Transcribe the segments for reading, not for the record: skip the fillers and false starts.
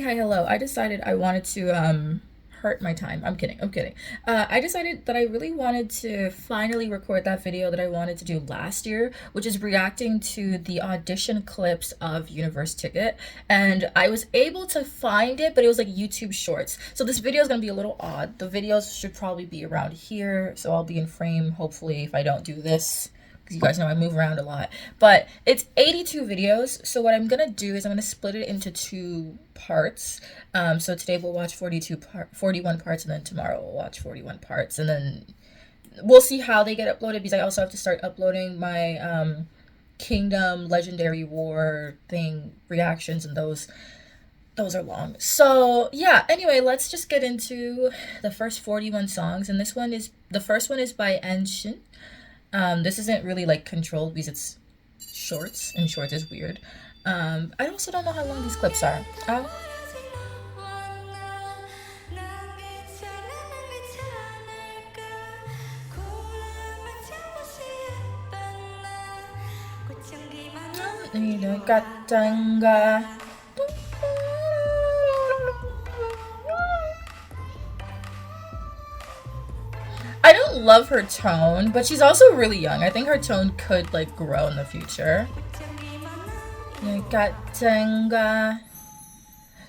hi, hello. I decided I wanted to hurt my time. I'm kidding. I'm kidding. I decided that I really wanted to finally record that video that I wanted to do last year, which is reacting to the audition clips of Universe Ticket. And I was able to find it, but it was like YouTube Shorts. So this video is going to be a little odd. The videos should probably be around here, so I'll be in frame, hopefully, if I don't do this. You guys know I move around a lot, but it's 82 videos. So what I'm gonna do is I'm gonna split it into two parts. So today we'll watch 41 parts, and then tomorrow we'll watch 41 parts, and then we'll see how they get uploaded, because I also have to start uploading my Kingdom Legendary War thing reactions, and those are long. So yeah, anyway, let's just get into the first 41 songs, and the first one is by Enshin. This isn't really like controlled because it's shorts, and shorts is weird. I also don't know how long these clips are. Oh. I don't love her tone, but she's also really young. I think her tone could like grow in the future.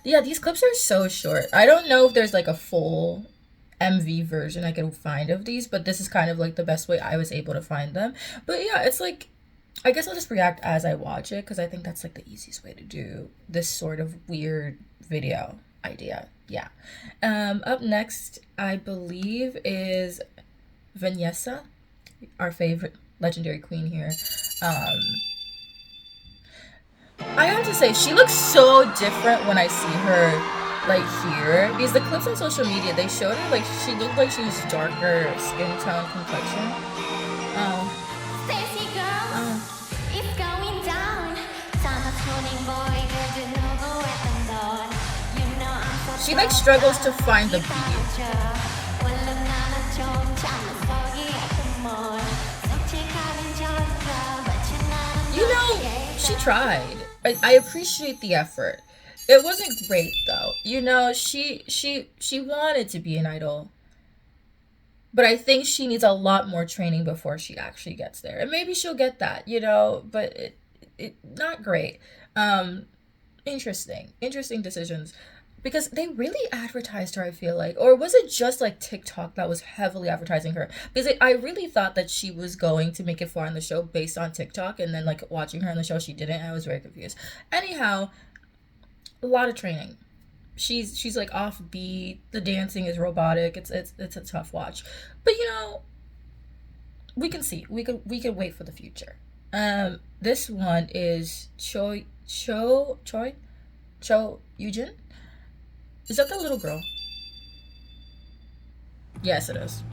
Yeah, these clips are so short. I don't know if there's like a full MV version I can find of these, but this is kind of like the best way I was able to find them. But yeah, it's like, I guess I'll just react as I watch it, because I think that's like the easiest way to do this sort of weird video idea. Yeah. Up next, I believe, is Vanessa, our favorite legendary queen here. I have to say, she looks so different when I see her like here, because the clips on social media, they showed her like she looked like she was darker skin tone complexion. She like struggles to find the beat. You know, she tried. I appreciate the effort. It wasn't great though. You know, she wanted to be an idol, but I think she needs a lot more training before she actually gets there. And maybe she'll get that, you know, but it not great. Interesting decisions. Because they really advertised her, I feel like. Or was it just like TikTok that was heavily advertising her? Because I really thought that she was going to make it far in the show based on TikTok, and then like watching her in the show, she didn't. I was very confused. Anyhow, a lot of training. She's like offbeat. The dancing is robotic. It's a tough watch. But you know, we can see. We could wait for the future. This one is Cho Yujin. Is that the little girl? Yes, it is.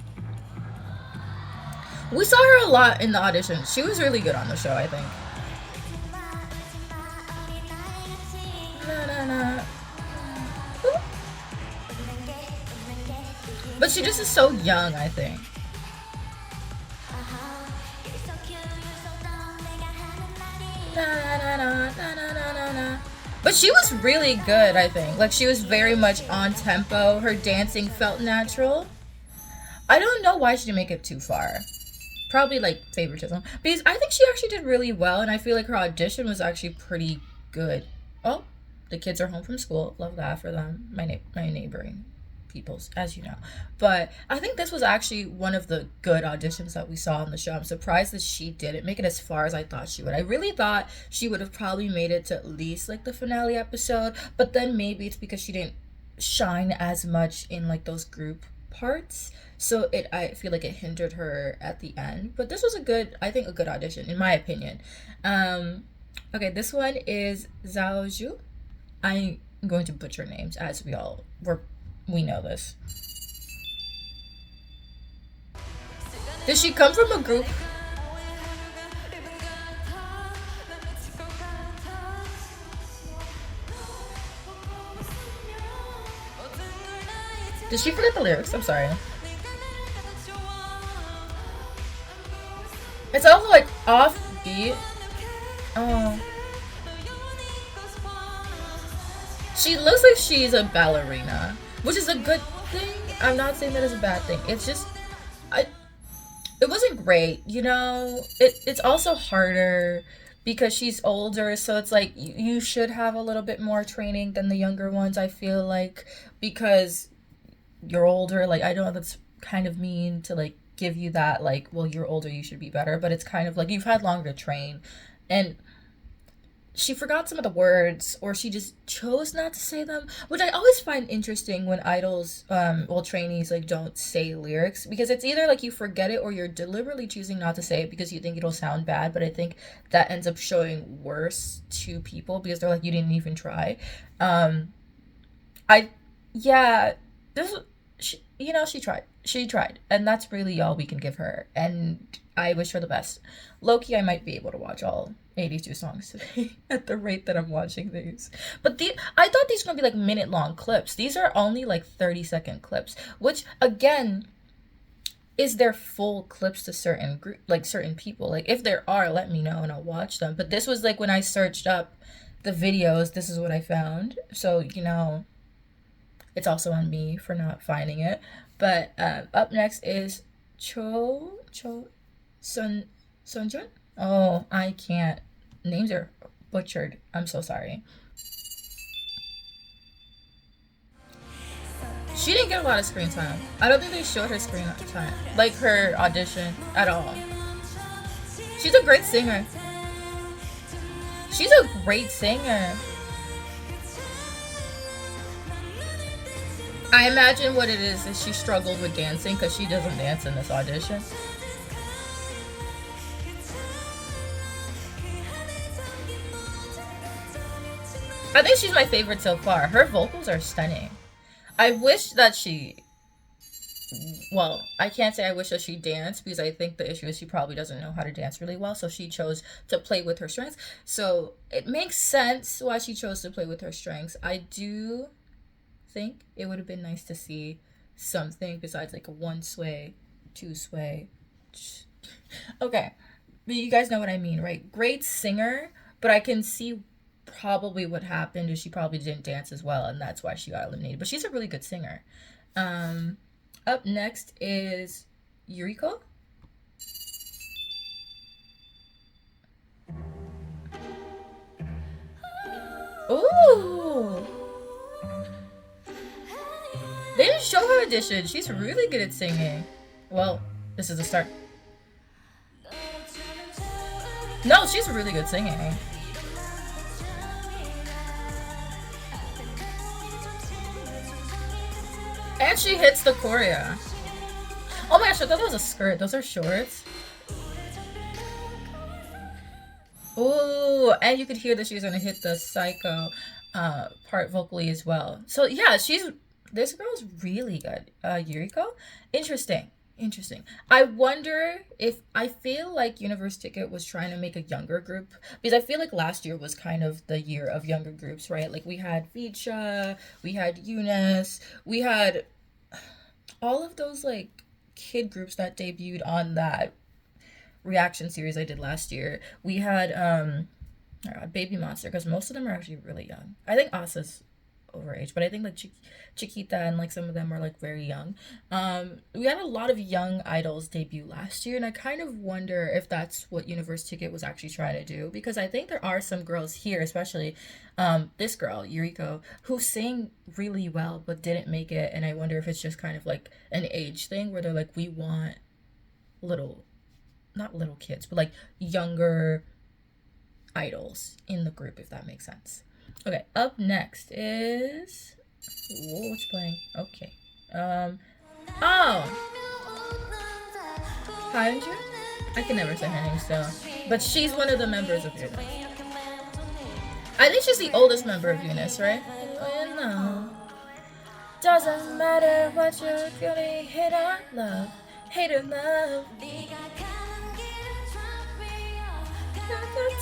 We saw her a lot in the audition. She was really good on the show, I think. But she just is so young, I think. But she was really good, I think. Like, she was very much on tempo. Her dancing felt natural. I don't know why she didn't make it too far. Probably, like, favoritism. Because I think she actually did really well, and I feel like her audition was actually pretty good. Oh, the kids are home from school. Love that for them. My neighboring peoples, as you know. But I think this was actually one of the good auditions that we saw on the show. I'm surprised that she didn't make it as far as I thought she would. I really thought she would have probably made it to at least like the finale episode, but then maybe it's because she didn't shine as much in like those group parts, so I feel like it hindered her at the end. But this was a good audition in my opinion. Okay, this one is Zhaoju. I'm going to butcher names, as we know this. Did she come from a group? Did she forget the lyrics? I'm sorry. It's also like offbeat. Oh. She looks like she's a ballerina, which is a good thing. I'm not saying that is a bad thing. It's just, I it wasn't great, you know. It's also harder because she's older, so it's like you should have a little bit more training than the younger ones. I feel like because you're older. Like I know that's kind of mean to like give you that like, well, you're older, you should be better, but it's kind of like you've had longer to train, and she forgot some of the words or she just chose not to say them, which I always find interesting when idols well, trainees like don't say lyrics, because it's either like you forget it or you're deliberately choosing not to say it because you think it'll sound bad. But I think that ends up showing worse to people because they're like, you didn't even try. um I yeah, this you know, she tried, and that's really all we can give her, and I wish her the best. Loki, I might be able to watch all 82 songs today at the rate that I'm watching these. But I thought these were gonna be like minute long clips. These are only like 30-second clips, which again is there full clips to certain group, like certain people. Like if there are, let me know and I'll watch them. But this was like when I searched up the videos, this is what I found. So, you know, it's also on me for not finding it. But up next is Sun Sunjun. Oh, I can't. Names are butchered. I'm so sorry. She didn't get a lot of screen time. I don't think they showed her screen time, like her audition at all. She's a great singer. She's a great singer. I imagine what it is she struggled with dancing because she doesn't dance in this audition. I think she's my favorite so far. Her vocals are stunning. I wish that she, well, I can't say I wish that she danced because I think the issue is she probably doesn't know how to dance really well. So she chose to play with her strengths. So it makes sense why she chose to play with her strengths. I do think it would have been nice to see something besides like a one sway, two sway. Okay, but you guys know what I mean, right? Great singer, but I can see probably what happened is she probably didn't dance as well, and that's why she got eliminated. But she's a really good singer. Up next is Yuriko. Ooh, they didn't show her audition. She's really good at singing. Well, this is a start. No, she's really good singing. And she hits the choreo. Oh my gosh, I thought that was a skirt. Those are shorts. Oh, and you could hear that she's gonna hit the psycho part vocally as well. So yeah, this girl's really good. Yuriko, interesting, interesting. I wonder if I feel like Universe Ticket was trying to make a younger group, because I feel like last year was kind of the year of younger groups, right? Like we had Vicha, we had UNIS, we had all of those like kid groups that debuted on that reaction series I did last year. We had Baby Monster, because most of them are actually really young. I think Asa's overage, but I think like Chiquita and like some of them are like very young. We had a lot of young idols debut last year, and I kind of wonder if that's what Universe Ticket was actually trying to do, because I think there are some girls here, especially this girl Yuriko, who sang really well but didn't make it, and I wonder if it's just kind of like an age thing where they're like, we want little, not little kids, but like younger idols in the group, if that makes sense. Okay, up next is, whoa, what's playing? Okay. Oh, Hyunjin? I can never say her name still, but she's one of the members of UNIS. I think she's the oldest member of UNIS, right? Oh, no. Doesn't matter what you're feeling, hate or love, hate or love.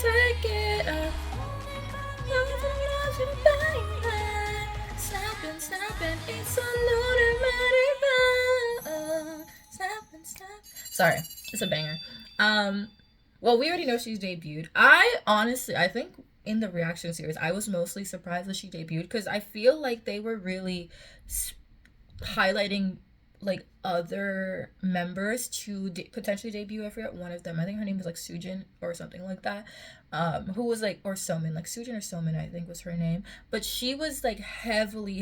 Take it up. Sorry, it's a banger. Well, we already know she's debuted. I think in the reaction series, I was mostly surprised that she debuted because I feel like they were really highlighting like other members to potentially debut. I forgot one of them. I think her name was like Sujin or something like that. Who was like, or Somin, like Sujin or Somin, I think was her name. But she was like heavily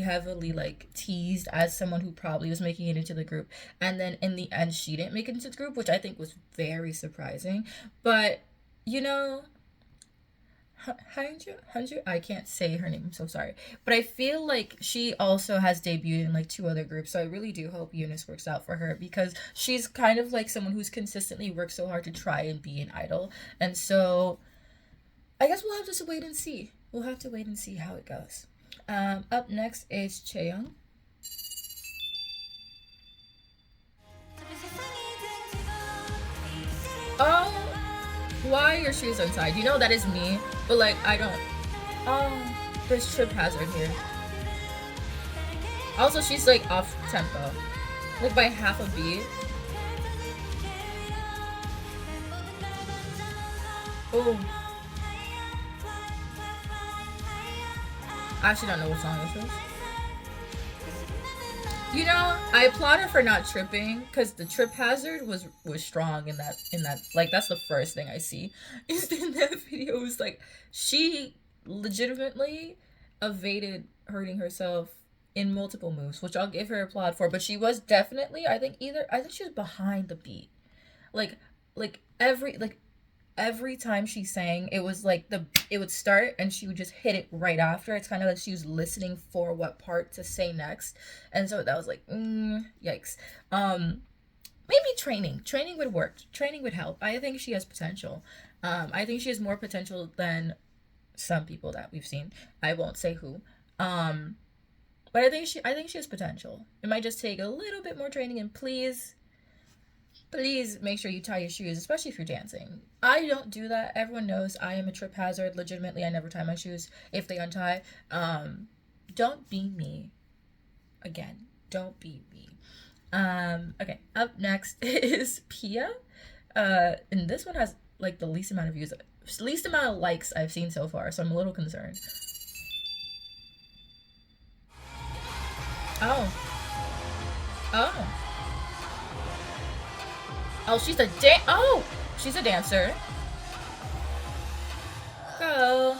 like teased as someone who probably was making it into the group, and then in the end she didn't make it into the group, which I think was very surprising. But you know, Hanju, I can't say her name, I'm so sorry. But I feel like she also has debuted in like two other groups, so I really do hope UNIS works out for her because she's kind of like someone who's consistently worked so hard to try and be an idol. And so I guess we'll have to wait and see. We'll have to wait and see how it goes. Up next is Chaeyoung. Oh, why are your shoes untied? You know that is me, but like I don't. Oh, there's trip hazard here. Also, she's like off tempo, like by half a beat. Oh, I actually don't know what song this is. You know, I applaud her for not tripping because the trip hazard was strong in that like that's the first thing I see is in that video. It was like she legitimately evaded hurting herself in multiple moves, which I'll give her applaud for. But she was definitely, I think she was behind the beat, like like every time she sang, it was like it would start and she would just hit it right after. It's kind of like she was listening for what part to say next, and so that was like yikes. Maybe training would work. Training would help. I think she has potential. I think she has more potential than some people that we've seen. I won't say who. But I think she has potential. It might just take a little bit more training, and please make sure you tie your shoes, especially if you're dancing. I don't do that. Everyone knows I am a trip hazard. Legitimately, I never tie my shoes if they untie. Don't be me. Again, don't be me. Okay, up next is Pia. And this one has like the least amount of views, least amount of likes I've seen so far, so I'm a little concerned. Oh. Oh. Oh, she's a she's a dancer. Go.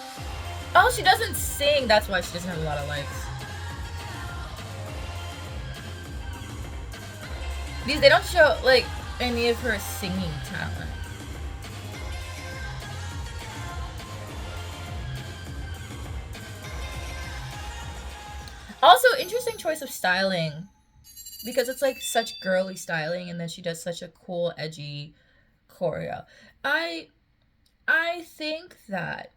Oh, she doesn't sing. That's why she doesn't have a lot of likes. They don't show like any of her singing talent. Also, interesting choice of styling. Because it's like such girly styling, and then she does such a cool, edgy choreo. I think that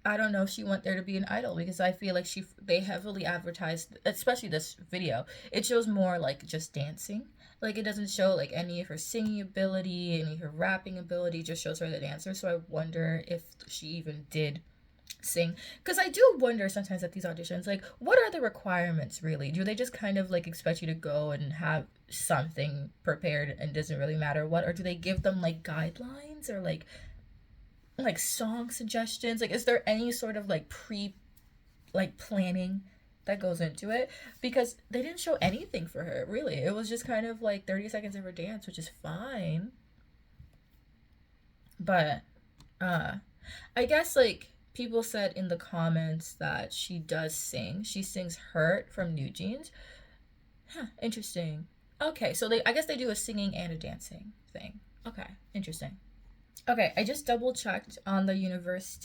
I don't know if she went there to be an idol, because I feel like they heavily advertised, especially this video. It shows more like just dancing. Like it doesn't show like any of her singing ability, any of her rapping ability. It just shows her the dancer. So I wonder if she even did sing, because I do wonder sometimes at these auditions, like what are the requirements really? Do they just kind of like expect you to go and have something prepared and doesn't really matter what, or do they give them like guidelines or like song suggestions? Like is there any sort of like planning that goes into it? Because they didn't show anything for her really. It was just kind of like 30 seconds of her dance, which is fine, but I guess like people said in the comments that she does sing. She sings Hurt from New Jeans. Huh, interesting. Okay, so I guess they do a singing and a dancing thing. Okay, interesting. Okay, I just double checked on the Universe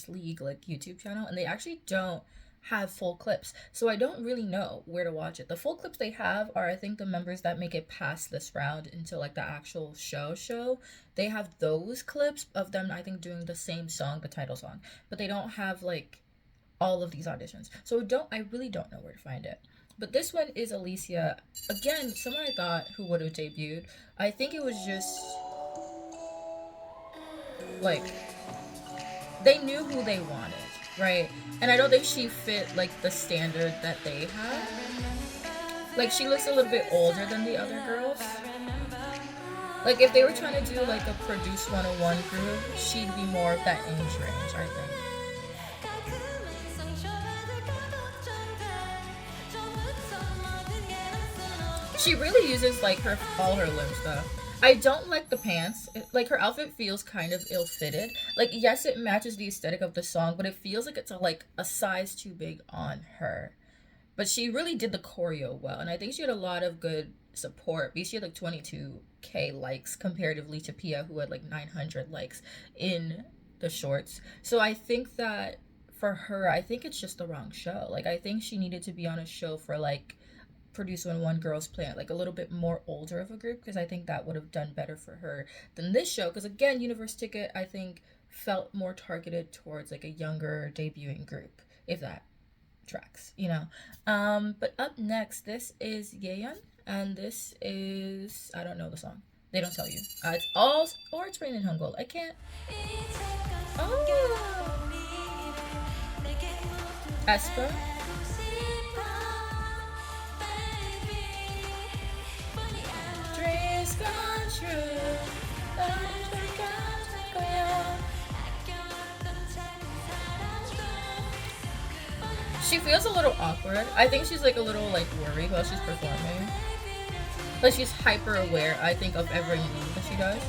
League like YouTube channel, and they actually don't have full clips. So I don't really know where to watch it. The full clips they have are, I think, the members that make it past this round into like the actual show. They have those clips of them, I think, doing the same song, the title song, but they don't have like all of these auditions. So I really don't know where to find it. But this one is Alicia. Again, someone I thought who would have debuted. I think it was just like they knew who they wanted, right? And I don't think she fit like the standard that they had. Like she looks a little bit older than the other girls. Like if they were trying to do like a Produce 101 group, she'd be more of that age range, I think. She really uses like her all her limbs though. I don't like the pants. Like her outfit feels kind of ill-fitted. Like yes, it matches the aesthetic of the song, but it feels like it's like a size too big on her. But she really did the choreo well, and I think she had a lot of good support because she had like 22K likes comparatively to Pia, who had like 900 likes in the shorts. So I think that for her, I think it's just the wrong show. Like I think she needed to be on a show for like Produce When One Girls Planet, like a little bit more older of a group, because I think that would have done better for her than this show. Because again, Universe Ticket, I think felt more targeted towards like a younger debuting group, if that tracks, you know. But up next, this is Yeon, and this is, I don't know the song. They don't tell you. It's all, or it's Rain in Hangul. I can't. Oh, Espa. Dreams come true. She feels a little awkward. I think she's like a little like worried while she's performing. Like she's hyper aware, I think, of every move that she does.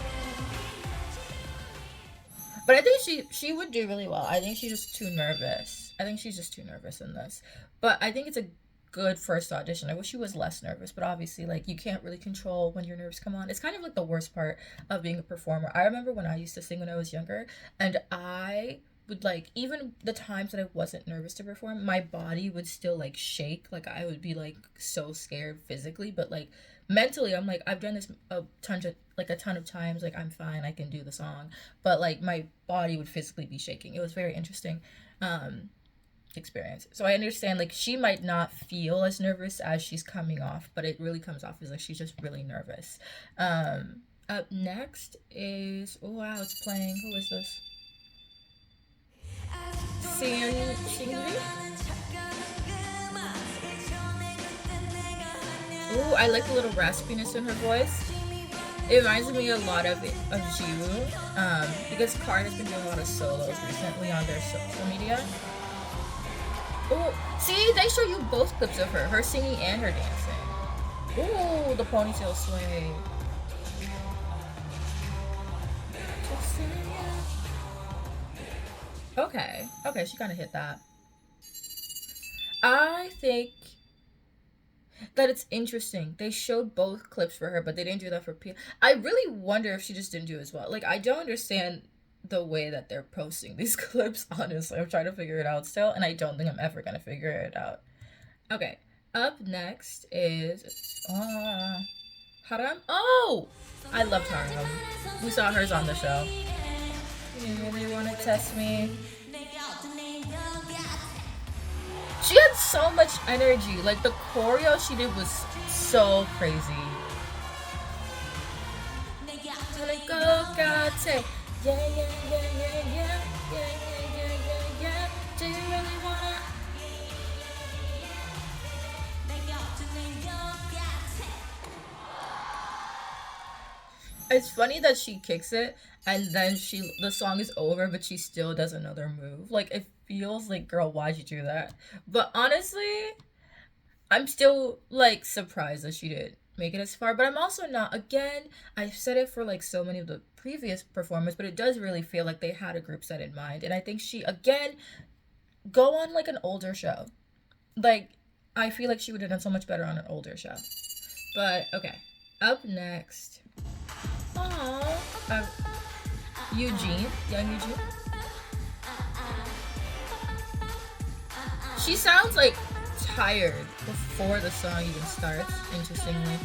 But I think she would do really well. I think she's just too nervous. I think she's just too nervous in this. But I think it's a good first audition. I wish she was less nervous, but obviously like you can't really control when your nerves come on. It's kind of like the worst part of being a performer. I remember when I used to sing when I was younger, and I would like, even the times that I wasn't nervous to perform, my body would still like shake. Like I would be like so scared physically, but like mentally I'm like, I've done this a ton of times, like I'm fine, I can do the song. But like my body would physically be shaking. It was very interesting experience. So I understand like she might not feel as nervous as she's coming off, but it really comes off as like she's just really nervous. Up next is, oh wow, it's playing. Who is this? Singri? Ooh, I like the little raspiness in her voice. It reminds me a lot of Jiwoo, because Karn has been doing a lot of solos recently on their social media. Ooh, see, they show you both clips of her singing and her dancing. Ooh, the ponytail sway. Okay, she kind of hit that. I think that it's interesting. They showed both clips for her, but they didn't do that for Pia. I really wonder if she just didn't do as well. Like, I don't understand the way that they're posting these clips, honestly. I'm trying to figure it out still, and I don't think I'm ever gonna figure it out. Okay, up next is Haram. Oh, I loved Haram. We saw hers on the show. You really want to test me? She had so much energy. Like the choreo she did was so crazy. Do you really wanna? It's funny that she kicks it and then the song is over, but she still does another move. Like it feels like, girl, why'd you do that? But honestly, I'm still like surprised that she did make it as far. But I'm also not. Again, I've said it for like so many of the previous performers, but it does really feel like they had a group set in mind. And I think she, again, go on like an older show. Like I feel like she would have done so much better on an older show. But okay, up next. Eugene, young Eugene. She sounds like tired before the song even starts, interestingly.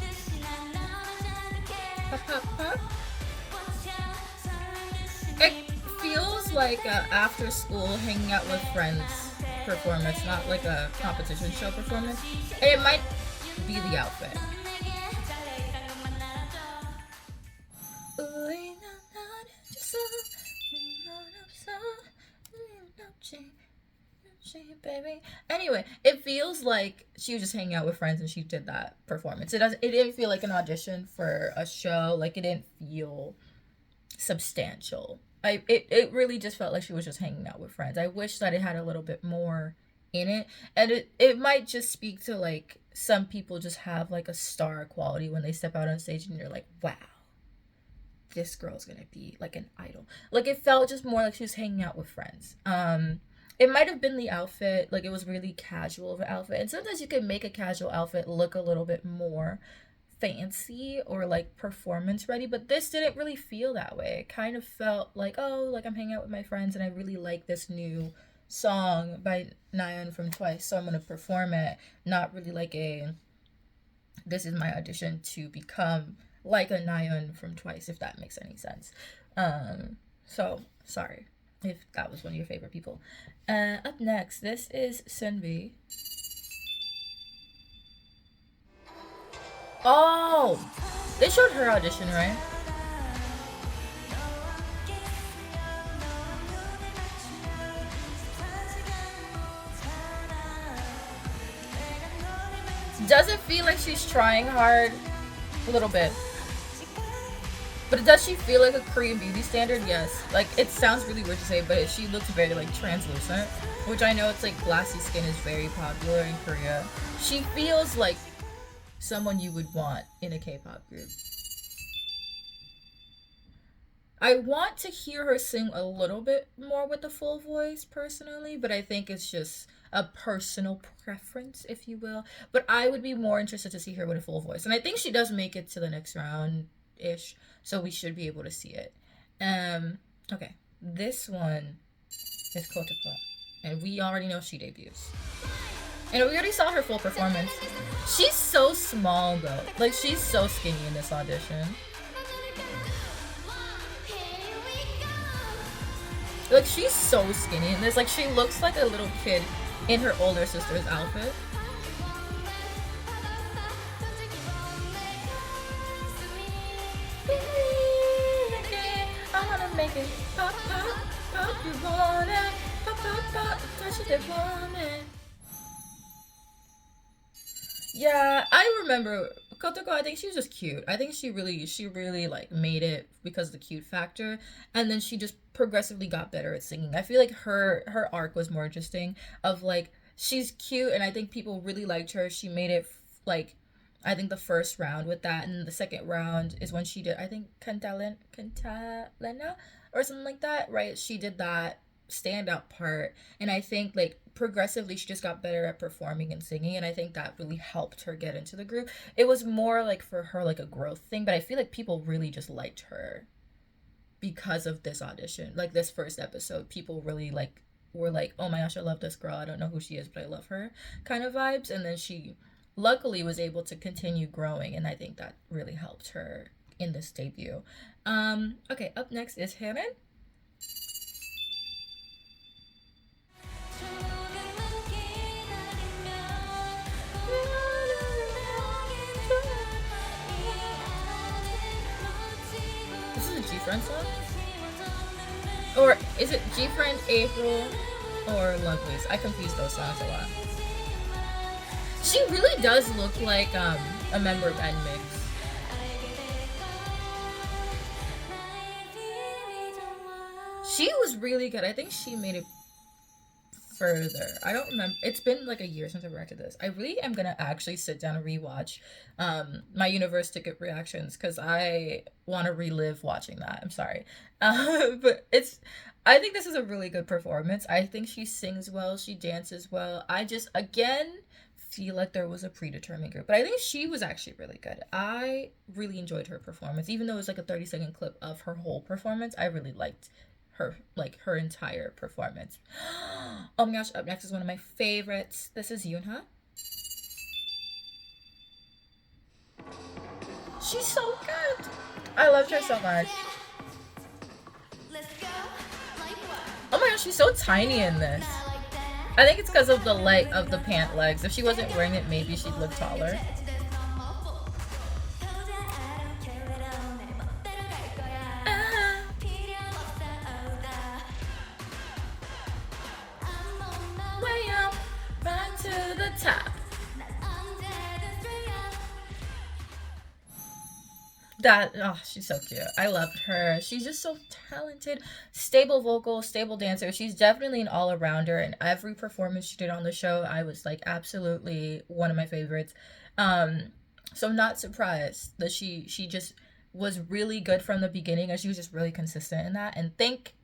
It feels like a after school hanging out with friends performance, not like a competition show performance. And it might be the outfit. Baby. Anyway, it feels like she was just hanging out with friends and she did that performance. It didn't feel like an audition for a show. Like it didn't feel substantial. It really just felt like she was just hanging out with friends. I wish that it had a little bit more in it. And it might just speak to like some people just have like a star quality when they step out on stage and you're like, wow, this girl's gonna be like an idol. Like it felt just more like she was hanging out with friends. It might have been the outfit, like it was really casual of an outfit. And sometimes you can make a casual outfit look a little bit more fancy or like performance ready, but this didn't really feel that way. It kind of felt like, oh, like I'm hanging out with my friends and I really like this new song by Nayeon from Twice, so I'm gonna perform it. Not really like a, this is my audition to become like a Nayeon from Twice, if that makes any sense. So sorry if that was one of your favorite people. Up next, this is Sunbi. Oh, they showed her audition, right? Does it feel like she's trying hard? A little bit. But does she feel like a Korean beauty standard? Yes. Like, it sounds really weird to say, but she looks very, like, translucent. Which I know it's, like, glassy skin is very popular in Korea. She feels like someone you would want in a K-pop group. I want to hear her sing a little bit more with the full voice, personally, but I think it's just a personal preference, if you will. But I would be more interested to see her with a full voice. And I think she does make it to the next round-ish, so we should be able to see it. Okay. This one is Kotoko. And we already know she debuts. And we already saw her full performance. She's so small, though. Like, she's so skinny in this audition. Like, she's so skinny in this. Like, she looks like a little kid in her older sister's outfit. I wanna make it pop, pop, pop, you want it. Pop, pop, pop, touch it, want it. Yeah, I remember Kotoko. I think she was just cute. I think she really like made it because of the cute factor, and then she just progressively got better at singing. I feel like her arc was more interesting. Of like, she's cute, and I think people really liked her. She made it like, I think the first round with that, and the second round is when she did, I think, Cantalena or something like that, right? She did that standout part, and I think like progressively she just got better at performing and singing, and I think that really helped her get into the group. It was more like for her like a growth thing, but I feel like people really just liked her because of this audition. Like this first episode, people really like were like, oh my gosh, I love this girl, I don't know who she is, but I love her kind of vibes. And then she luckily was able to continue growing, and I think that really helped her in this debut. Okay, up next is Haemin. This is a G-Friend song? Or is it G-Friend, April, or Lovelyz? I confuse those songs a lot. She really does look like a member of NMIX. She was really good. I think she made it further. I don't remember. It's been like a year since I reacted to this. I really am gonna actually sit down and rewatch my Universe ticket reactions because I want to relive watching that. I'm sorry. But I think this is a really good performance. I think she sings well, she dances well. I just, again, feel like there was a predetermined group, but I think she was actually really good. I really enjoyed her performance, even though it was like a 30-second clip of her whole performance. I really liked her, like her entire performance. Oh my gosh, up next is one of my favorites. This is Yoonha. She's so good. I loved her so much. Oh my gosh, she's so tiny in this. I think it's because of the pant legs. If she wasn't wearing it, maybe she'd look taller. Way up, back to the top. That, oh, she's so cute. I loved her. She's just so talented, stable vocal, stable dancer. She's definitely an all arounder. And every performance she did on the show, I was like absolutely one of my favorites. Um, so I'm not surprised that she just was really good from the beginning, and she was just really consistent in that. And thank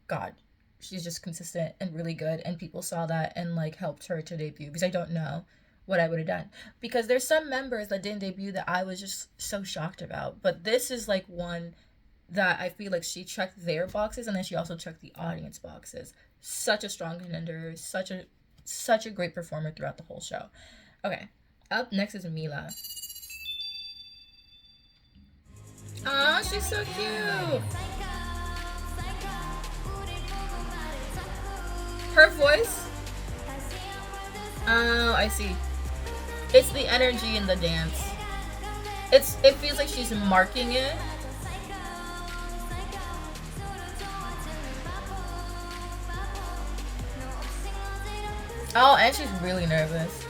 God, she's just consistent and really good, and people saw that and like helped her to debut, because I don't know what I would have done, because there's some members that didn't debut that I was just so shocked about, but this is like one that I feel like she checked their boxes, and then she also checked the audience boxes. Such a strong contender, such a great performer throughout the whole show. Okay, up next is Mila. Aw, she's so cute. Her voice? Oh, I see. It's the energy in the dance. It feels like she's marking it. Oh, and she's really nervous.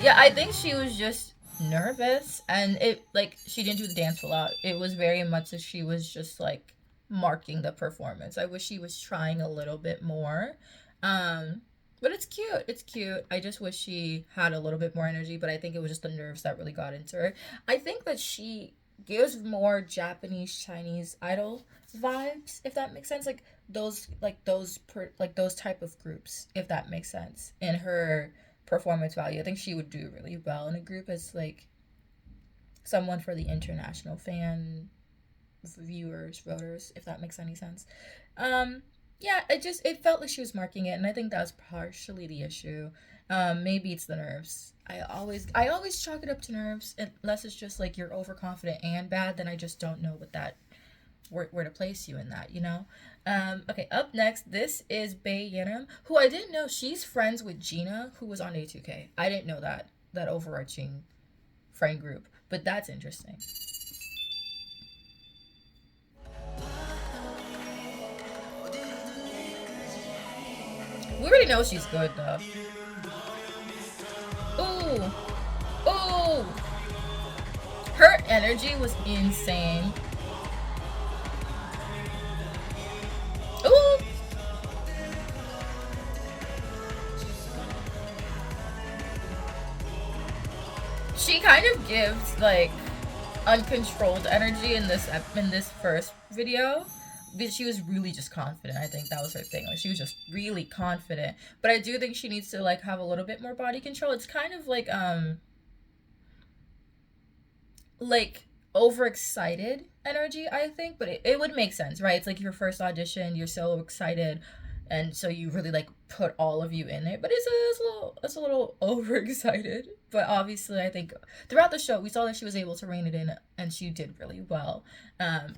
Yeah, I think she was just nervous, and it like she didn't do the dance a lot. It was very much that she was just like marking the performance. I wish she was trying a little bit more. Um but it's cute. It's cute. I just wish she had a little bit more energy, but I think it was just the nerves that really got into her. I think that she gives more Japanese Chinese idol vibes, if that makes sense. Like those type of groups, if that makes sense. In her performance value, I think she would do really well in a group as like someone for the international fan viewers, voters, if that makes any sense. Yeah, it felt like she was marking it, and I think that was partially the issue. Maybe it's the nerves. I always chalk it up to nerves, unless it's just like you're overconfident and bad. Then I just don't know where to place you in that, you know. Okay, up next, this is Bae Yerim, who I didn't know she's friends with Gina, who was on A2K. I didn't know that overarching friend group, but that's interesting. We already know she's good though. Ooh, ooh, her energy was insane. Ooh, she kind of gives like uncontrolled energy in this first video, because she was really just confident. I think that was her thing. Like she was just really confident. But I do think she needs to like have a little bit more body control. It's kind of like overexcited energy, I think, but it would make sense, right? It's like your first audition, you're so excited, and so you really like put all of you in it, but it's a little overexcited. But obviously I think throughout the show we saw that she was able to rein it in, and she did really well.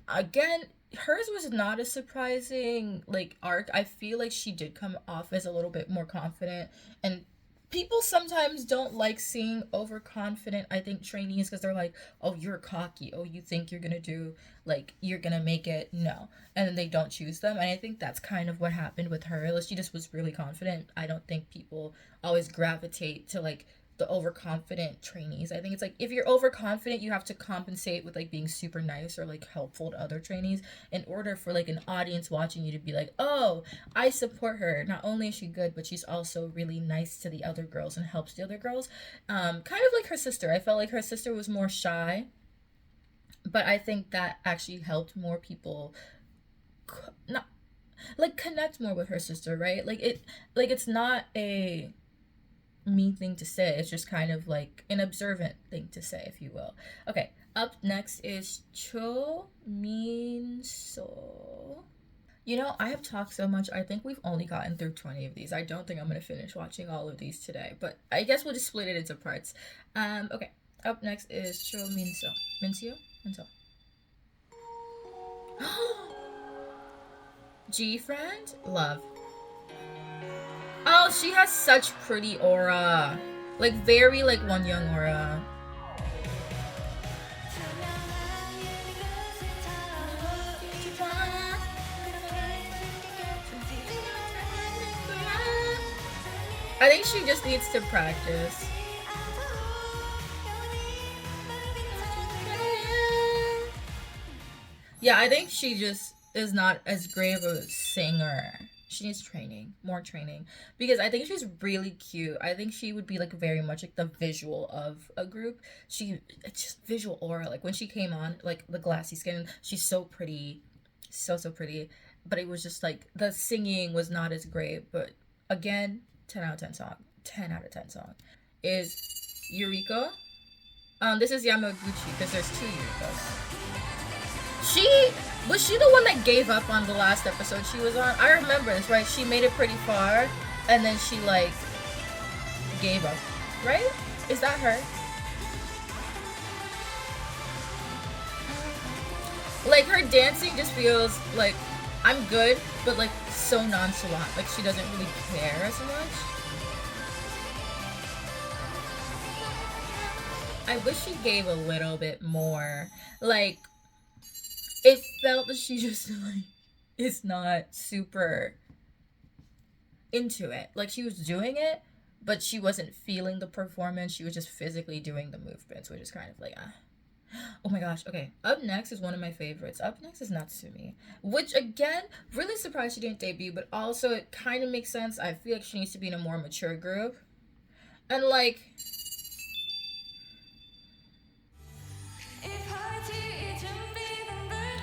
Again, hers was not a surprising like arc. I feel like she did come off as a little bit more confident, and people sometimes don't like seeing overconfident, I think, trainees, because they're like, oh, you're cocky, oh, you think you're gonna do, like, you're gonna make it. No, and then they don't choose them, and I think that's kind of what happened with her. Like, she just was really confident. I don't think people always gravitate to like the overconfident trainees. I think it's like if you're overconfident, you have to compensate with like being super nice or like helpful to other trainees in order for like an audience watching you to be like, oh, I support her. Not only is she good, but she's also really nice to the other girls and helps the other girls. Kind of like her sister. I felt like her sister was more shy, but I think that actually helped more people not like connect more with her sister, right? Like it's not a mean thing to say. It's just kind of like an observant thing to say, if you will. Okay, up next is Cho Min So. You know, I have talked so much. I think we've only gotten through 20 of these. I don't think I'm going to finish watching all of these today, but I guess we'll just split it into parts. Okay, up next is Cho Min So. Min So. G friend? Love. Oh, she has such pretty aura. Like, very, like, One Young aura. I think she just needs to practice. Yeah, I think she just is not as great of a singer. She needs training, more training, because I think she's really cute. I think she would be like very much like the visual of a group. It's just visual aura. Like when she came on, like the glassy skin, she's so pretty, so pretty. But it was just like the singing was not as great. But again, 10 out of 10 song, 10 out of 10 song is Eureka. This is Yamaguchi because there's two Yurikas. She was she the one that gave up on the last episode she was on? I remember this, right? She made it pretty far and then she like gave up, right? Is that her? Like her dancing just feels like I'm good, but like so nonchalant. Like she doesn't really care as much. I wish she gave a little bit more. Like it felt that she just like is not super into it. Like she was doing it, but she wasn't feeling the performance. She was just physically doing the movements, which is kind of like oh my gosh. Okay. Up next is one of my favorites. Up next is Natsumi, which again, really surprised she didn't debut, but also it kind of makes sense. I feel like she needs to be in a more mature group. And like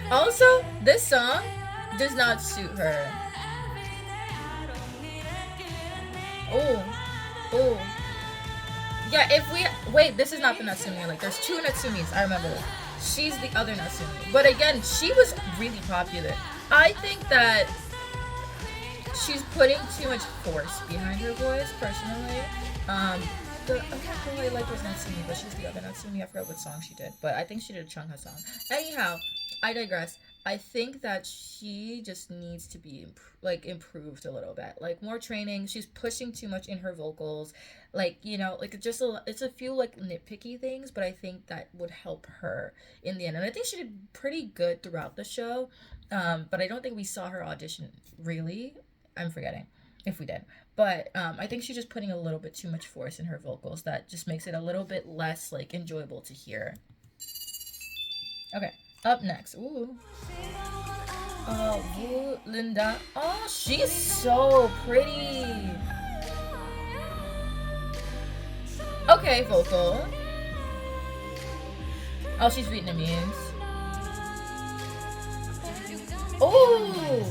also, this song does not suit her. Oh. Yeah, if we wait, this is not the Natsumi. Like, there's two Natsumis. I remember this. She's the other Natsumi. But again, she was really popular. I think that she's putting too much force behind her voice, personally. The other girl I like was Natsumi, but she's the other Natsumi. I forgot what song she did, but I think she did a Chungha song. Anyhow, I digress. I think that she just needs to be improved a little bit, like more training. She's pushing too much in her vocals, like like it's a few like nitpicky things, but I think that would help her in the end. And I think she did pretty good throughout the show, but I don't think we saw her audition really. I'm forgetting if we did, but I think she's just putting a little bit too much force in her vocals that just makes it a little bit less like enjoyable to hear. Okay. Up next, Linda. Oh, she's so pretty. Okay, vocal. Oh, she's Vietnamese. Oh,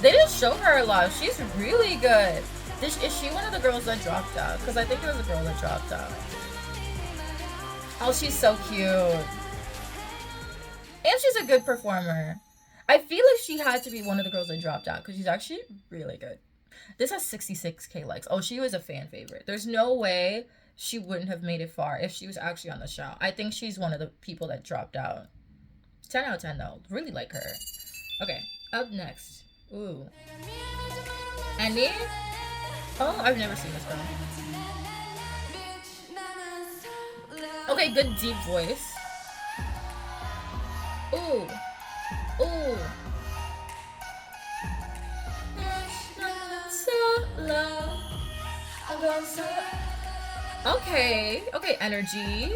they didn't show her a lot. She's really good. Is she one of the girls that dropped out? Because I think it was a girl that dropped out. Oh, she's so cute. And she's a good performer. I feel like she had to be one of the girls that dropped out because she's actually really good. This has 66K likes. Oh, she was a fan favorite. There's no way she wouldn't have made it far if she was actually on the show. I think she's one of the people that dropped out. 10 out of 10 though. Really like her. Okay, up next. Ooh. Annie? Oh, I've never seen this girl. Okay, good deep voice. Ooh. Ooh. Okay. Okay, energy.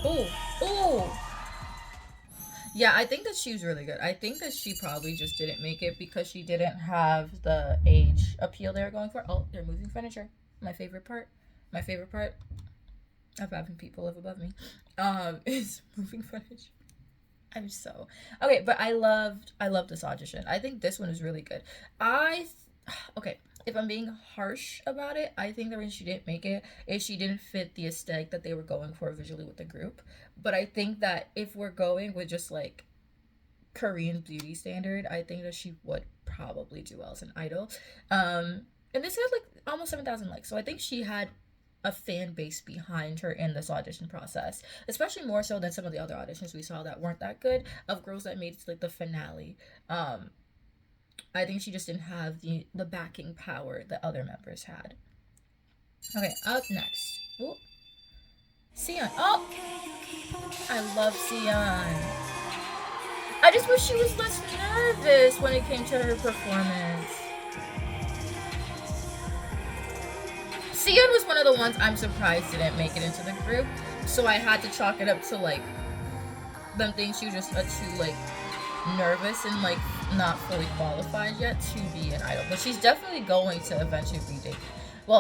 Ooh. Ooh. Yeah, I think that she was really good. I think that she probably just didn't make it because she didn't have the age appeal they were going for. Oh, they're moving furniture. My favorite part. My favorite part of having people live above me is moving footage. I'm so okay, but I love this audition. I think this one is really good. Okay, if I'm being harsh about it, I think the reason she didn't make it is she didn't fit the aesthetic that they were going for visually with the group. But I think that if we're going with just like Korean beauty standard, I think that she would probably do well as an idol. And this had like almost 7,000 likes, so I think she had a fan base behind her in this audition process, especially more so than some of the other auditions we saw that weren't that good of girls that made it to like the finale. I think she just didn't have the backing power that other members had. Okay, up next. Ooh. Sion. Oh, I love Sion. I just wish she was less nervous when it came to her performance. Sian was one of the ones I'm surprised didn't make it into the group, so I had to chalk it up to like them thinking she was just too like nervous and like not fully qualified yet to be an idol. But she's definitely going to eventually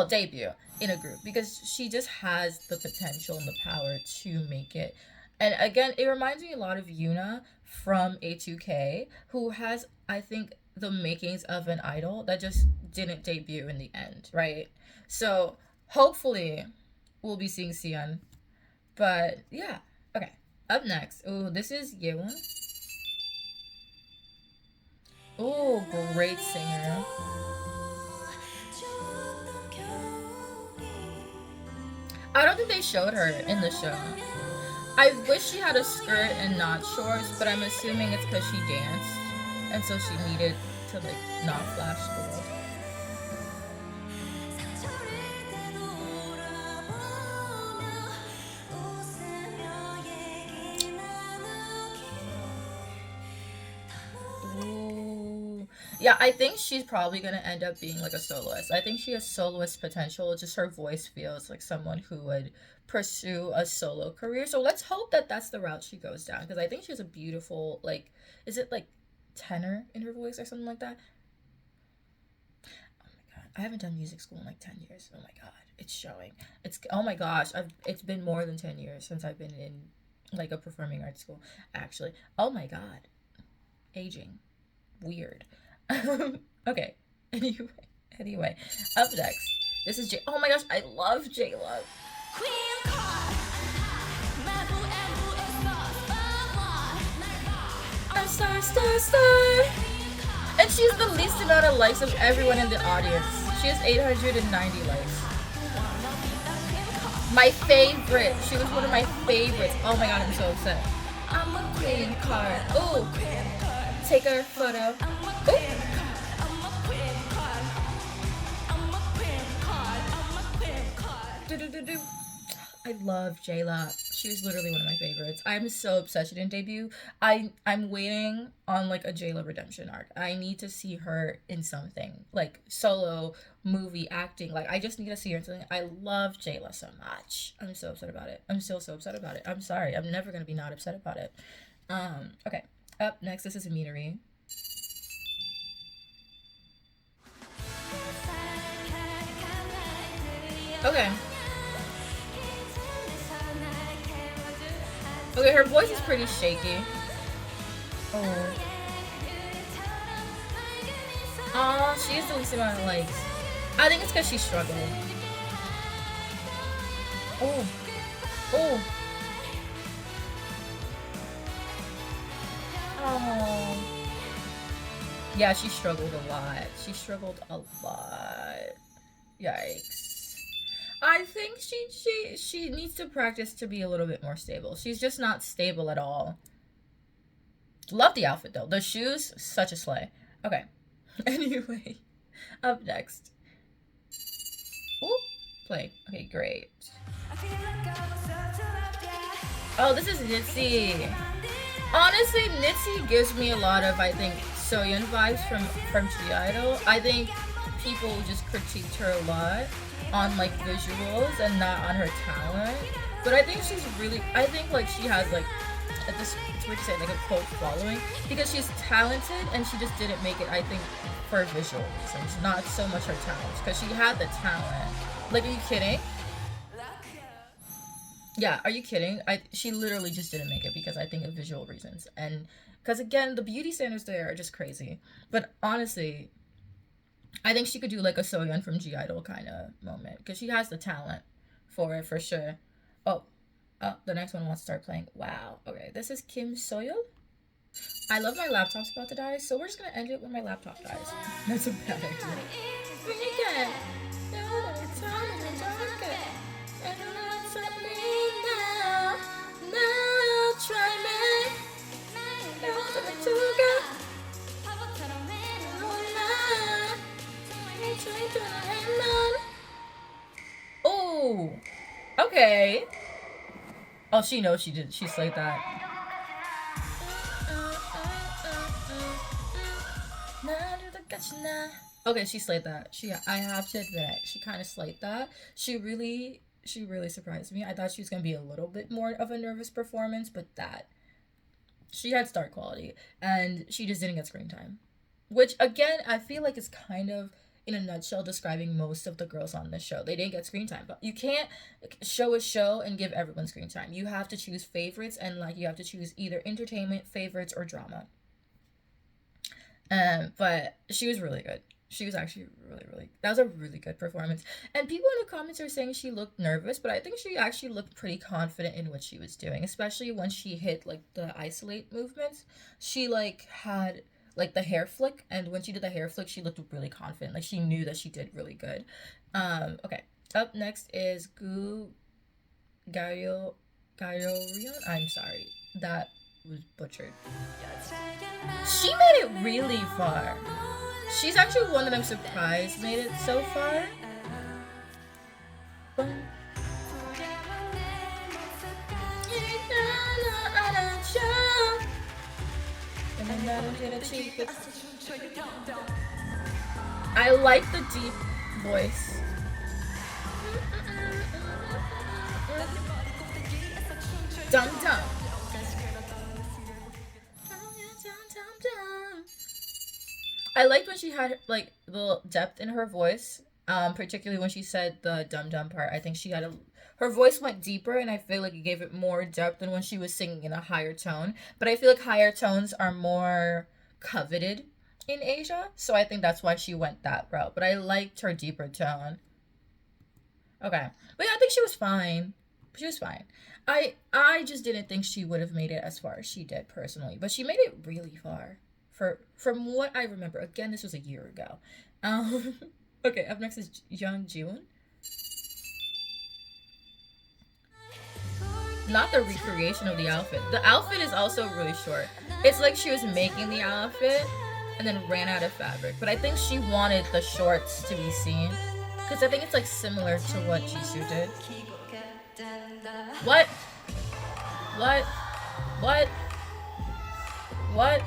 debut in a group because she just has the potential and the power to make it. And again, it reminds me a lot of Yuna from A2K, who has, I think, the makings of an idol that just didn't debut in the end, right? So hopefully we'll be seeing Sian. But yeah, okay. Up next, oh, this is Yewon. Oh, great singer. I don't think they showed her in the show. I wish she had a skirt and not shorts, but I'm assuming it's because she danced, and so she needed to like not flash the world. Ooh. Yeah, I think she's probably gonna end up being like a soloist. I think she has soloist potential. Just her voice feels like someone who would pursue a solo career. So let's hope that that's the route she goes down, because I think she has a beautiful, like, is it like tenor in her voice or something like that? Oh my god, I haven't done music school in like 10 years. Oh my god, it's showing. It's, oh my gosh, it's been more than 10 years since I've been in like a performing arts school, actually. Oh my god, aging, weird. Okay, anyway, up next, this is J. Oh my gosh, I love J Love. Star. And she's the least amount of likes of everyone in the audience. She has 890 likes. My favorite. She was one of my favorites. Oh my god, I'm so upset. I'm a queen card. Ooh. Take her photo. Ooh. I love J-Lo. She was literally one of my favorites. I'm so upset she didn't debut. I'm waiting on like a J-Lo redemption arc. I need to see her in something like solo, movie, acting. Like I just need to see her in something. I love J-Lo so much. I'm so upset about it. I'm so upset about it. I'm sorry. I'm never gonna be not upset about it. Okay. Up next, this is Minari. Okay. Okay, her voice is pretty shaky. Oh. Oh, she is the least amount of likes. I think it's because she struggled. Oh. Oh. Oh. Yeah, she struggled a lot. She struggled a lot. Yikes. I think she needs to practice to be a little bit more stable. She's just not stable at all. Love the outfit though. The shoes, such a slay. Okay. Anyway, up next. Ooh, play. Okay, great. Oh, this is Nitzy. Honestly, Nitzy gives me a lot of, I think, Soyeon vibes from G-Idol. I think people just critiqued her a lot on like visuals and not on her talent, but I think she's really, I think like she has like this, it's weird to say, like a cult following because she's talented and she just didn't make it, I think, for visual reasons, not so much her talent, because she had the talent. Like, are you kidding? Yeah, are you kidding? She literally just didn't make it because I think of visual reasons, and because again the beauty standards there are just crazy. But honestly, I think she could do like a Soyeon from G-Idol kind of moment because she has the talent for it for sure. Oh, the next one wants to start playing. Wow. Okay, this is Kim Soyeon. I love my laptop's about to die, so we're just gonna end it when my laptop dies. That's a bad idea. Oh, okay. Oh, she knows she did. She slayed that. Okay, she slayed that. I have to admit, she kind of slayed that. She really surprised me. I thought she was gonna be a little bit more of a nervous performance, but that she had star quality, and she just didn't get screen time. Which again, I feel like is kind of in a nutshell describing most of the girls on this show. They didn't get screen time, but you can't show a show and give everyone screen time. You have to choose favorites, and like you have to choose either entertainment, favorites, or drama. But she was really good. She was actually really. That was a really good performance. And people in the comments are saying she looked nervous, but I think she actually looked pretty confident in what she was doing, especially when she hit like the isolate movements. She like had like the hair flick, and when she did the hair flick, she looked really confident. Like she knew that she did really good. Okay. Up next is Gu Gario Rion. I'm sorry. That was butchered. She made it really far. She's actually one that I'm surprised made it so far. I like the deep voice. Dum dum. I liked when she had like the depth in her voice, particularly when she said the dum dum part. I think she had a her voice went deeper, and I feel like it gave it more depth than when she was singing in a higher tone. But I feel like higher tones are more coveted in Asia, so I think that's why she went that route. But I liked her deeper tone. Okay, but yeah, I think she was fine. She was fine. I just didn't think she would have made it as far as she did personally, but she made it really far. For from what I remember, again, this was a year ago. Um, okay, up next is Young Jiwoon. Not the recreation of the outfit. The outfit is also really short. It's like she was making the outfit and then ran out of fabric. But I think she wanted the shorts to be seen, because I think it's like similar to what Jisoo did. What? What? What? What?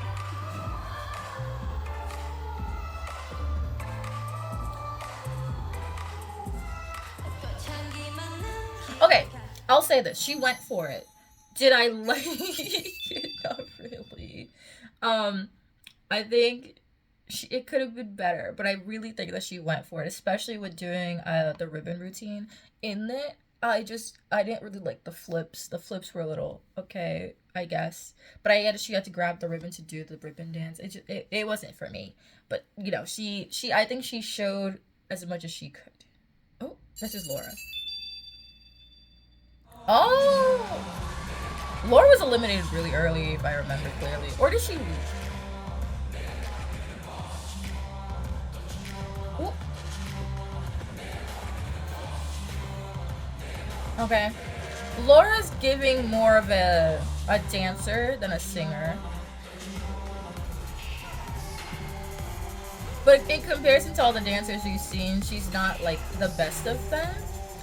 Okay, I'll say this. She went for it. Did I like it? Not really. Um, I think it could have been better, but I really think that she went for it, especially with doing the ribbon routine in it. I didn't really like the flips. The flips were a little okay, I guess. But I had she had to grab the ribbon to do the ribbon dance. It wasn't for me. But you know, she I think she showed as much as she could. Oh, this is Laura. Oh, Laura was eliminated really early, if I remember clearly. Or did she leave? Ooh. Okay. Laura's giving more of a dancer than a singer. But in comparison to all the dancers we've seen, she's not like the best of them.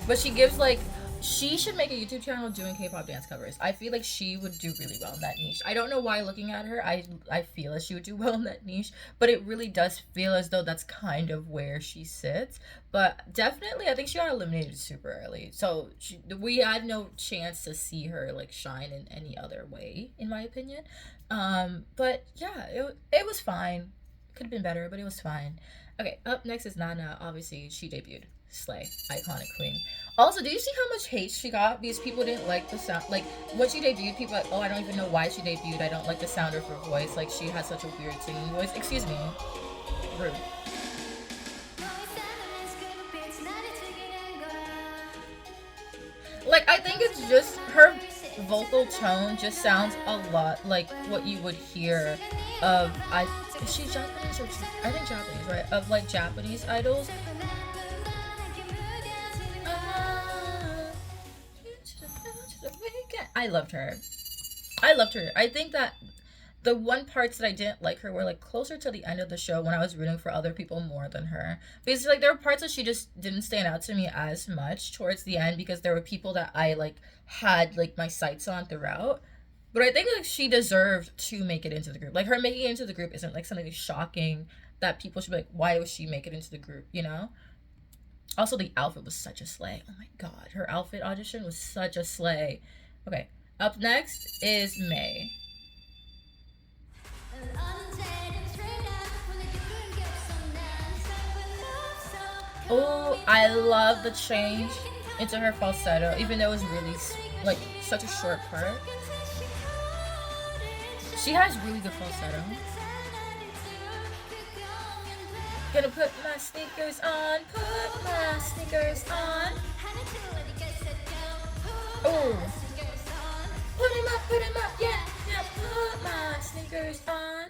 But she gives like she should make a YouTube channel doing K-pop dance covers. I feel like she would do really well in that niche. I don't know why looking at her, I feel as she would do well in that niche, but it really does feel as though that's kind of where she sits. But definitely, I think she got eliminated super early, so we had no chance to see her like shine in any other way, in my opinion. But yeah, it was fine. Could have been better, but it was fine. Okay, up next is Nana. Obviously, she debuted. Slay, iconic queen. Also, do you see how much hate she got because people didn't like the sound? Like when she debuted, people were like, oh, I don't even know why she debuted. I don't like the sound of her voice. Like she has such a weird singing voice. Excuse me, rude. Like I think it's just her vocal tone just sounds a lot like what you would hear of is she Japanese or I think Japanese, right? Of like Japanese idols. I loved her. I loved her. I think that the one parts that I didn't like her were like closer to the end of the show when I was rooting for other people more than her. Because like there were parts that she just didn't stand out to me as much towards the end because there were people that I like had like my sights on throughout. But I think like she deserved to make it into the group. Like her making it into the group isn't like something shocking that people should be like, why was she make it into the group, you know? Also, the outfit was such a slay. Oh my god, her outfit audition was such a slay. Okay, up next is May. Oh, I love the change into her falsetto, even though it was really like such a short part. She has really good falsetto. Gonna put my sneakers on, put my sneakers on. Oh, put him up, yeah, yeah, put my sneakers on.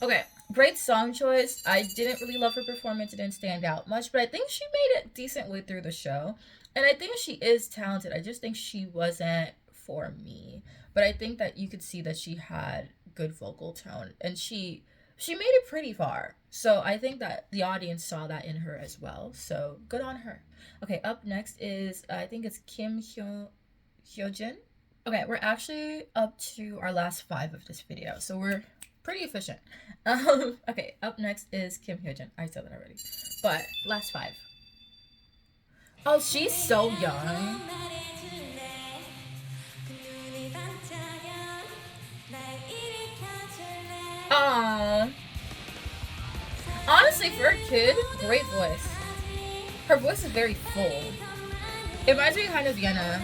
Okay, great song choice. I didn't really love her performance. It didn't stand out much, but I think she made it decently through the show. And I think she is talented. I just think she wasn't for me. But I think that you could see that she had good vocal tone, and she made it pretty far. So I think that the audience saw that in her as well. So good on her. Okay, up next is I think it's Kim Hyojin. Okay, we're actually up to our last 5 of this video, so we're pretty efficient. Okay, up next is Kim Hyojin. I said that already, but last 5. Oh, she's so young. Aww. Honestly, for a kid, great voice. Her voice is very full. It reminds me kind of Vienna.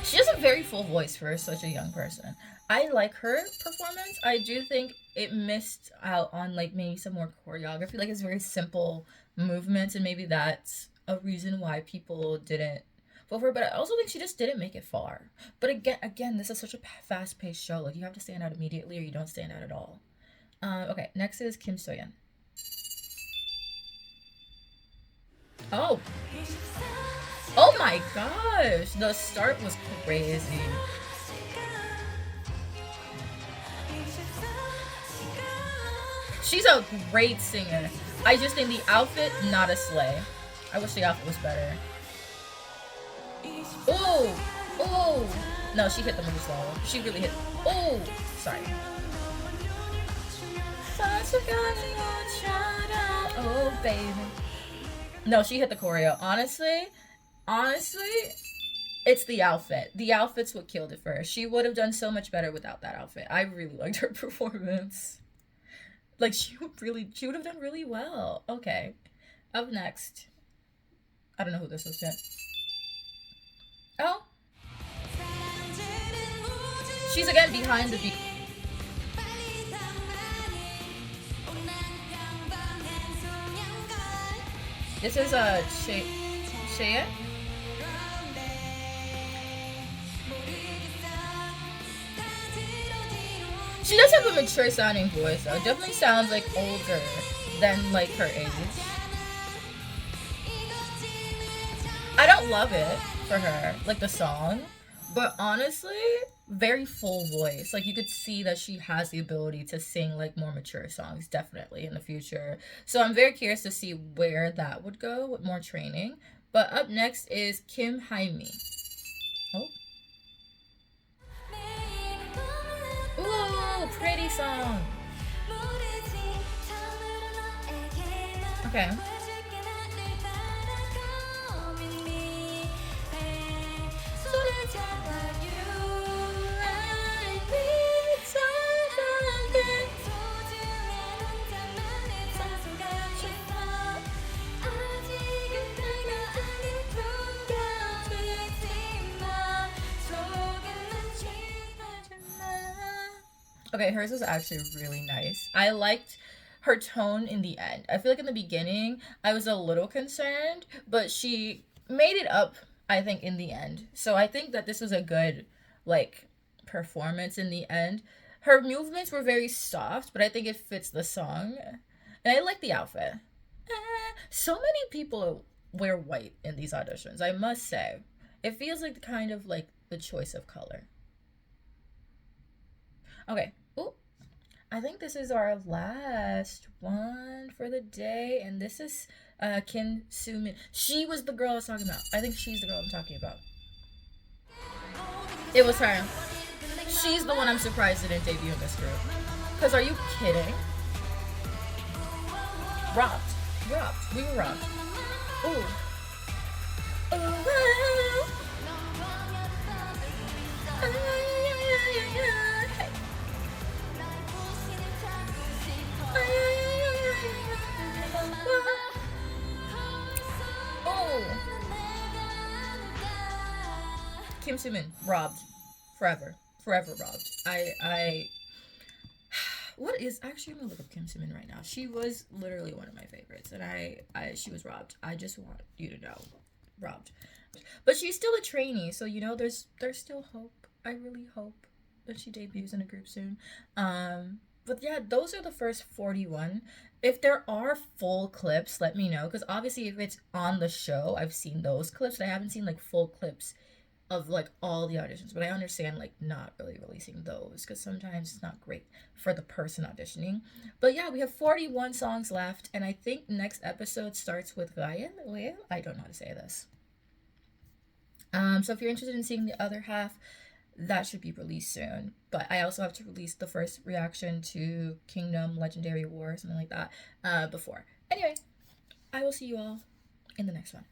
She has a very full voice for such a young person. I like her performance. I do think it missed out on like maybe some more choreography. Like it's very simple movements, and maybe that's a reason why people didn't vote for her. But I also think she just didn't make it far. But again, this is such a fast-paced show. Like you have to stand out immediately, or you don't stand out at all. Okay, next is Kim Soyeon. Oh. Oh my gosh, the start was crazy. She's a great singer. I just think the outfit, not a slay. I wish the outfit was better. Oh, oh. No, she hit the movie slow. She really hit. Oh, sorry. Oh, baby. No, she hit the choreo. Honestly, it's the outfit. The outfit's what killed it for her. She would have done so much better without that outfit. I really liked her performance. Like she would have done really well. Okay, up next. I don't know who this is yet. Oh, she's again behind the beat. This is Shea. She does have a mature sounding voice though. It definitely sounds like older than like her age. I don't love it for her, like the song, but honestly, very full voice. Like you could see that she has the ability to sing like more mature songs definitely in the future. So I'm very curious to see where that would go with more training. But up next is Kim Hae-mi. Oh. Ooh, pretty song. Okay. Okay, hers was actually really nice. I liked her tone in the end. I feel like in the beginning, I was a little concerned, but she made it up, I think, in the end. So I think that this was a good, like, performance in the end. Her movements were very soft, but I think it fits the song. And I like the outfit. So many people wear white in these auditions, I must say. It feels like kind of like the choice of color. Okay. Oh, I think this is our last one for the day, and this is Kim Soo-min. She was the girl I was talking about. I think she's the girl I'm talking about. It was her. She's the one I'm surprised didn't debut in this group. Cause are you kidding? Robbed. Robbed. We were robbed. Ooh. Kim Soo-min, robbed. Forever. Forever robbed. What is actually, I'm gonna look up Kim Soo-min right now. She was literally one of my favorites, and she was robbed. I just want you to know, robbed. But she's still a trainee, so you know there's still hope. I really hope that she debuts in a group soon. But yeah, those are the first 41. If there are full clips, let me know, because obviously if it's on the show, I've seen those clips, but I haven't seen like full clips of like all the auditions. But I understand like not really releasing those because sometimes it's not great for the person auditioning. But yeah, we have 41 songs left, and I think next episode starts with Ryan. I don't know how to say this. So if you're interested in seeing the other half, that should be released soon. But I also have to release the first reaction to Kingdom Legendary War, something like that, before. Anyway, I will see you all in the next one.